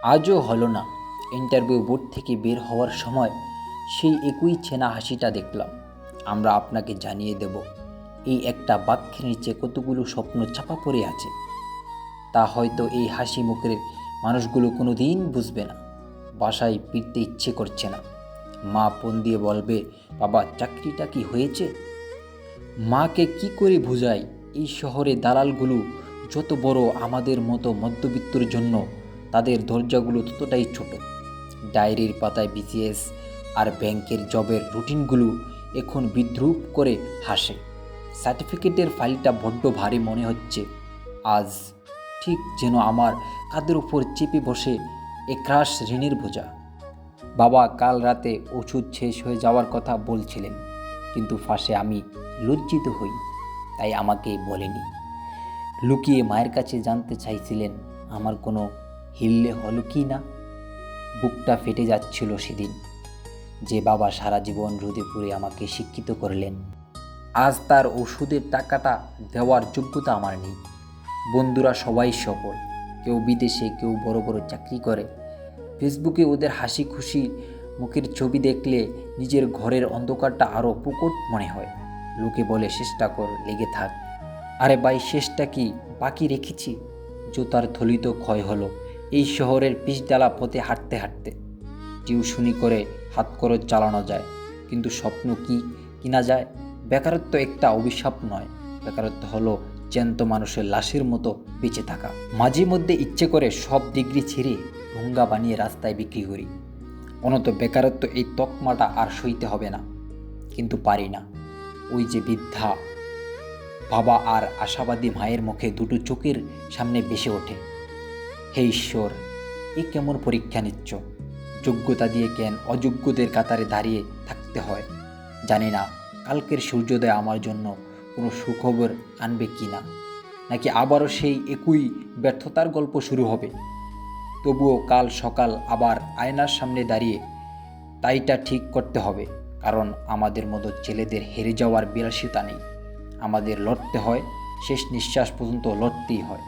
আজও হলো না। ইন্টারভিউ বোর্ড থেকে বের হওয়ার সময় সেই একই চেনা হাসিটা দেখলাম। আমরা আপনাকে জানিয়ে দেব, এই একটা বাক্যের নিচে কতগুলো স্বপ্ন চাপা পড়ে আছে। তা হয়তো এই হাসি মুখের মানুষগুলো কোনো দিন বুঝবে না। বাসায় ফিরতে ইচ্ছে করছে না। মা ফোন দিয়ে বলবে, বাবা চাকরিটা কি হয়েছে? মাকে কি করে বোঝাই এই শহরে দালালগুলো যত বড়, আমাদের মতো মধ্যবিত্তর জন্য তাদের দরজাগুলো ততটাই ছোট। ডায়েরির পাতায় বিসিএস আর ব্যাংকের জবের রুটিনগুলো এখন বিদ্রূপ করে হাসে। সার্টিফিকেটের ফাইলটা বড্ড ভারী মনে হচ্ছে আজ, ঠিক যেন আমার কাঁধের উপর চেপে বসে একরাশ ঋণের বোঝা। বাবা কাল রাতে ওষুধ শেষ হয়ে যাওয়ার কথা বলছিলেন, কিন্তু ফাঁসে আমি লজ্জিত হই, তাই আমাকে বলেনি। লুকিয়ে মায়ের কাছে জানতে চাইছিলেন আমার কোনো হিল্লে হলো কি না। বুকটা ফেটে যাচ্ছিল সেদিন, যে বাবা সারা জীবন রোদে পুড়ে আমাকে শিক্ষিত করলেন, আজ তার ওষুধের টাকাটা দেওয়ার যোগ্যতা আমার নেই। বন্ধুরা সবাই সফল, কেউ বিদেশে, কেউ বড় বড় চাকরি করে। ফেসবুকে ওদের হাসি খুশি মুখের ছবি দেখলে নিজের ঘরের অন্ধকারটা আরও প্রকট মনে হয়। লোকে বলে চেষ্টা কর, লেগে থাক। আরে ভাই, শেষটা কি বাকি রেখেছি? জুতার থলি তো ক্ষয় হলো এই শহরের পিচডালা পথে হাঁটতে হাঁটতে। টিউশনি করে হাত খরচ চালানো যায়, কিন্তু স্বপ্ন কি কিনা যায়? বেকারত্ব একটা অভিশাপ নয়, বেকারত্ব হলো জ্যান্ত মানুষের লাশের মতো বেঁচে থাকা। মাঝে মধ্যে ইচ্ছে করে সব ডিগ্রি ছেড়ে ভুঙ্গা বানিয়ে রাস্তায় বিক্রি করি। অনত বেকারত্ব এই তকমাটা আর সইতে হবে না, কিন্তু পারি না। ওই যে বৃদ্ধা বাবা আর আশাবাদী মায়ের মুখে দুটো চোখের সামনে ভেসে ওঠে। হে ঈশ্বর, এ কেমন পরীক্ষা নিচ্ছ? যোগ্যতা দিয়ে কেন অযোগ্যদের কাতারে দাঁড়িয়ে থাকতে হয়? জানি না কালকের সূর্যোদয় আমার জন্য কোনো সুখবর আনবে কি না, নাকি আবারও সেই একই ব্যর্থতার গল্প শুরু হবে। তবুও কাল সকাল আবার আয়নার সামনে দাঁড়িয়ে তাইটা ঠিক করতে হবে, কারণ আমাদের মতো ছেলেদের হেরে যাওয়ার বিলাসিতা নেই। আমাদের লড়তে হয়, শেষ নিঃশ্বাস পর্যন্ত লড়তেই হয়।